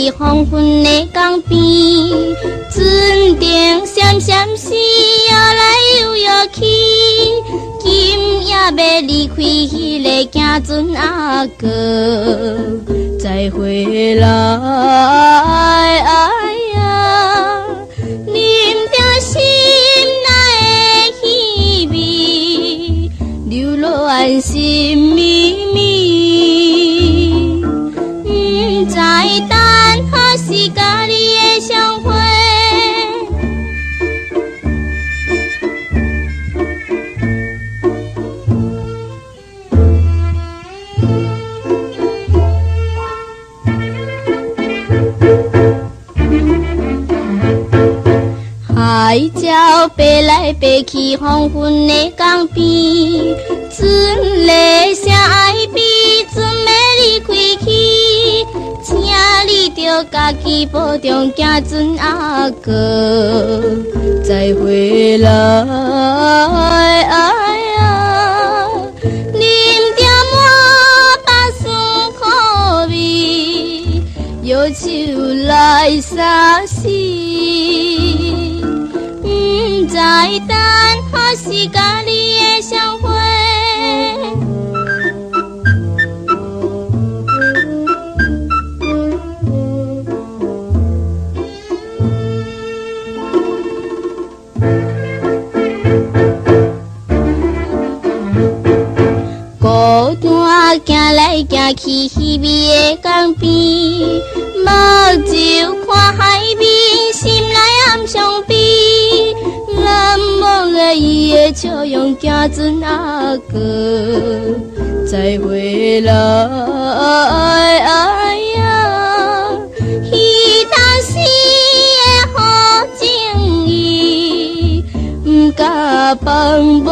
去黄昏的江边，船灯闪闪时，摇来又摇去。今夜要离开迄个行船阿哥，再回来。哎呀，啉着心内的气味，流落安心绵绵。不知等何时甲你的相会。海鸟飞来飞去，黄昏的江边，船咧声爱比，船要离开去，请你着家己保重行船阿哥，再回来。哎呀，啉着满巴酸苦味，忧愁来相思。不知等何时甲你的相会。孤单行来行去，稀微的江边，目睭看海面，心内暗伤悲。难忘了伊的笑容，行船阿哥，再回来。哎呀，彼当时的好情谊，不甲放无